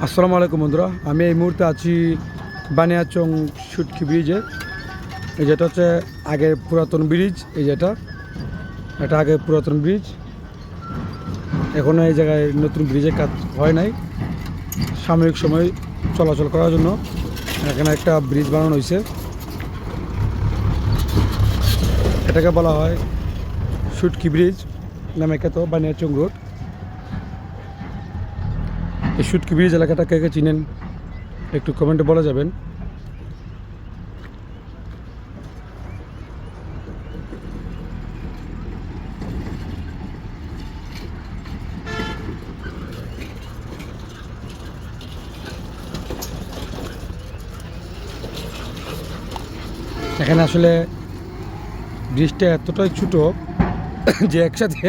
আসসালামু আলাইকুম বন্ধুরা, আমি এই মুহূর্তে আছি বানিয়াচং শুটকি ব্রিজে। এই যেটা হচ্ছে আগের পুরাতন ব্রিজ। এটা আগে পুরাতন ব্রিজ, এখনও এই জায়গায় নতুন ব্রিজের কাজ হয় নাই। সাময়িক সময় চলাচল করার জন্য এখানে একটা ব্রিজ বানানো হয়েছে। এটাকে বলা হয় শুটকি ব্রিজ নামে খ্যাত বানিয়াচং রোড। এই শুটকি ব্রিজ এলাকাটা কে কে চিনেন একটু কমেন্টে বলে যাবেন। এখানে আসলে ব্রিজটা এতটাই ছোটো যে একসাথে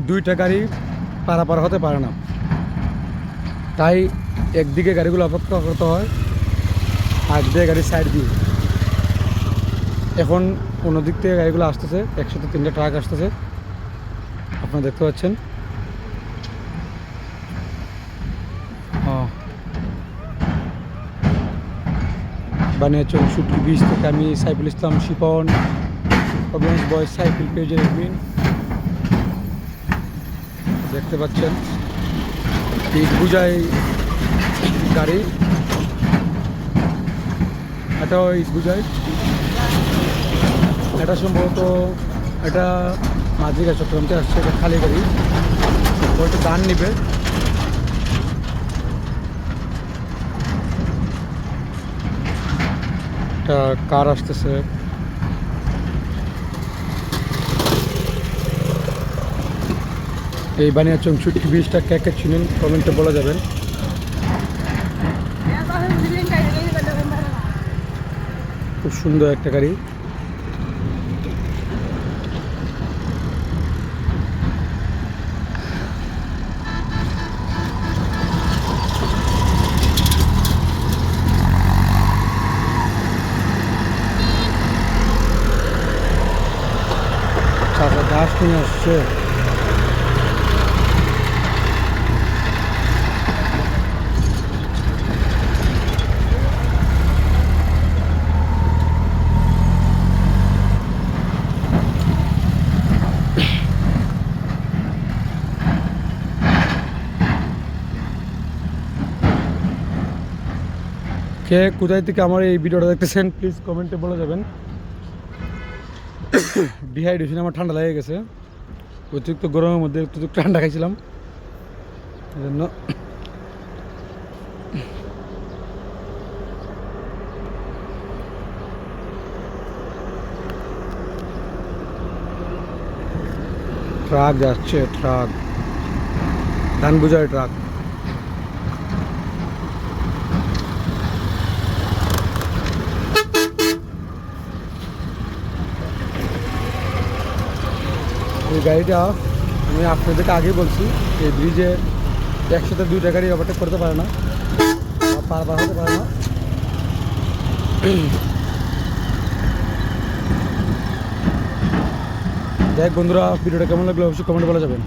দুইটা গাড়ি পারাপার হতে পারে না, তাই একদিকে গাড়িগুলো অপেক্ষা করতে হয়, একদিকে গাড়ি সাইড দিয়ে। এখন অন্যদিক থেকে গাড়িগুলো আসতেছে, একসাথে 3টে ট্রাক আসতেছে, আপনারা দেখতে পাচ্ছেন। বানিয়াচং শুটকি ব্রিজ থেকে আমি সাইফুল ইসলাম শিপন, অবিনাশ বয় সাইকেল পেজের এডমিন। দেখতে পাচ্ছেন ইট বুঝাই গাড়ি, এটাও ইট বুঝাই। এটা সম্ভবত এটা মাঝিরা চট্টগ্রাম থেকে আসছে, এটা খালি গাড়ি, ওইটা দান নিবে। একটা কার আসতেছে। এই বানিয়াচং শুটকি ব্রিজটা কে কে চিনেন কমেন্টে বলে যাবেন। খুব সুন্দর একটা গাড়ি। ঘাস কিনে আসছে। কে কোথায় থেকে আমার এই ভিডিওটা দেখতেছেন প্লিজ কমেন্টে বলে যাবেন। ডিহাইড্রেশন, আমার ঠান্ডা লেগে গেছে, অতিরিক্ত গরমের মধ্যে অতিরিক্ত ঠান্ডা খাইছিলাম, এই জন্য। ট্রাক যাচ্ছে, ট্রাক, ধান বোঝাই ট্রাক। এই গাড়িটা আমি আপনাদেরকে আগেই বলছি, এই ব্রিজে একসাথে 2টা গাড়ি ওভারটেক করতে পারে না, পারাপার হতে পারে না। যাই হোক বন্ধুরা, ভিডিওটা কেমন লাগলো অবশ্যই কমেন্টে বলে যাবেন।